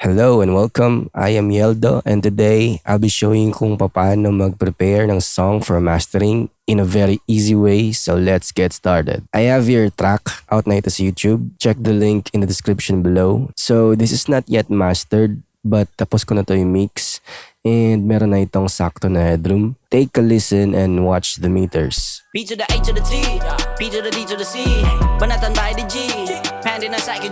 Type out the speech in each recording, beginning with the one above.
Hello and welcome. I am Yeldo and today I'll be showing kung paano mag-prepare ng song for mastering in a very easy way. So let's get started. I have your track out na ito sa YouTube. Check the link in the description below. So this is not yet mastered but tapos ko na to yung mix and meron na itong sakto na headroom. Take a listen and watch the meters. B to the A to the T, P to the D to the C, banatan by the G, pandi na sa G.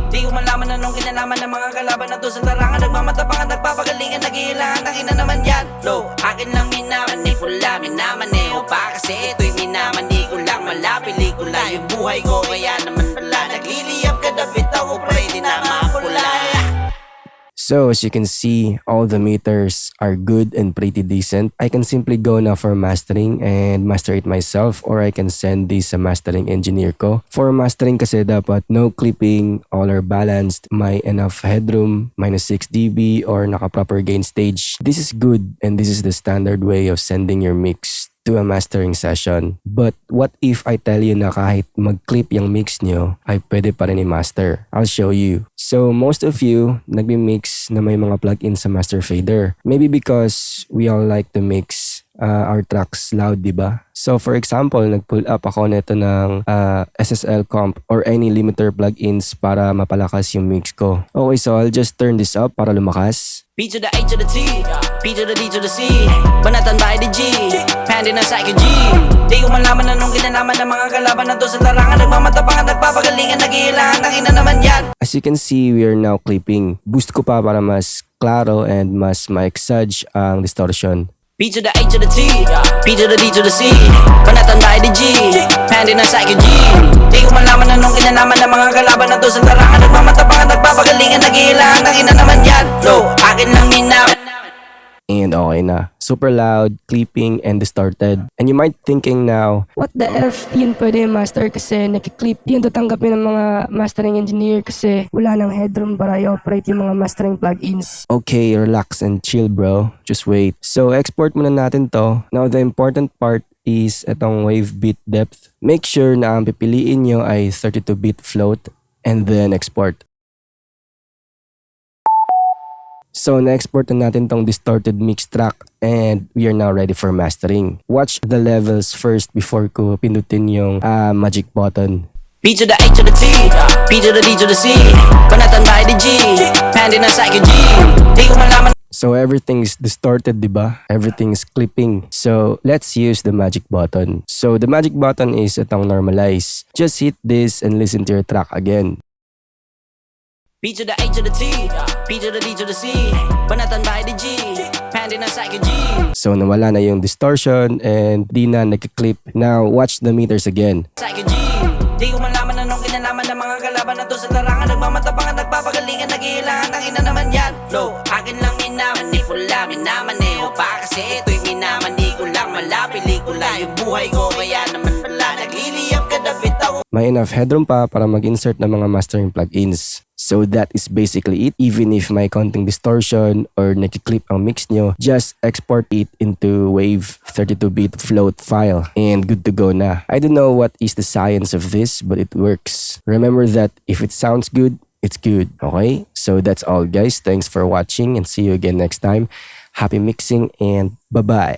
Di ko malaman anong kinalaman ng mga kalaban na to sa larangan. Nagmamatapangan, nagpapagalingan, naghihilangan, nakina naman yan. Flow, akin lang minaman, pula, minaman, pa kasi ito'y minaman. Di ko lang malapili ko lang yung buhay ko. Kaya naman pala, nagliliyap ka na bitaw ko, pwede na mapula. So as you can see, all the meters are good and pretty decent. I can simply go now for mastering and master it myself, or I can send this sa mastering engineer ko. For mastering kasi dapat no clipping, all are balanced, may enough headroom, -6 dB or naka-proper gain stage. This is good and this is the standard way of sending your mix to a mastering session. But what if I tell you na kahit mag-clip yung mix nyo, ay pwede pa rin i-master? I'll show you. So most of you nagmi-mix na may mga plugins sa master fader. Maybe because we all like to mix our tracks loud, diba? So for example, nag-pull up ako nito ng SSL comp or any limiter plugins para mapalakas yung mix ko. Okay, so I'll just turn this up para lumakas. B to the A to the T, P to the D to the C, banatan by the G, pandi na sa G. Di ko malaman anong kinalaman ng mga kalaban na to sa larangan. Nagmamatapangan, nagpapagalingan, naghihilangan, nakina naman yan. As you can see, we are now clipping. Boost ko pa para mas klaro and mas ma-exage ang distortion. B to the A to the T, P to the D to the C, banatan by the G, pandi na sa G. Di ko malaman anong kinalaman ng mga kalaban na to sa larangan. Nagmamatapangan, nagpapagalingan, naghihilangan, nakina naman yan. Flow, akin lang minaman. And okay na. Super loud, clipping, and distorted. And you might thinking now, What the F, yun pwede master kasi nakiklip. Yun tatanggapin ng mga mastering engineer kasi wala nang headroom para i-operate yung mga mastering plugins. okay, relax and chill bro. Just wait. So export muna natin to. Now the important part is itong wave beat depth. Make sure na ang pipiliin nyo ay 32-bit float and then export. So na-export na natin tong distorted mix track and we are now ready for mastering. Watch the levels first before ko pindutin yung magic button. B to the A to the T, P to the D to the C, banatan by the G, pandi na sa G. Di ko malaman. So everything is distorted, diba? Everything is clipping. So let's use the magic button. So the magic button is itong normalize. Just hit this and listen to your track again. B to the A to the T, P to the D to the C, banatan by the G, pandi na sa G. So nawala na yung distortion and di na nagka-clip. Now watch the meters again. Sa G. Di ko malaman anong kinalaman ng mga kalaban na to sa larangan. Nagmamatapangan, nagpapagalingan, naghihilangan, nakina naman yan. Flow, akin lang minaman, pula, minaman, pa kasi ito'y minaman. Di ko lang malapili ko lang yung buhay ko. Kaya naman pala, nagliliyap ka na bitaw. May enough headroom pa para mag-insert ng mga mastering plugins. So that is basically it. Even if may konting distortion or nakiklip ang mix nyo, just export it into wave 32-bit float file and good to go na. I don't know what is the science of this, but it works. Remember that if it sounds good, it's good. Okay? So that's all guys. Thanks for watching and see you again next time. Happy mixing and bye-bye.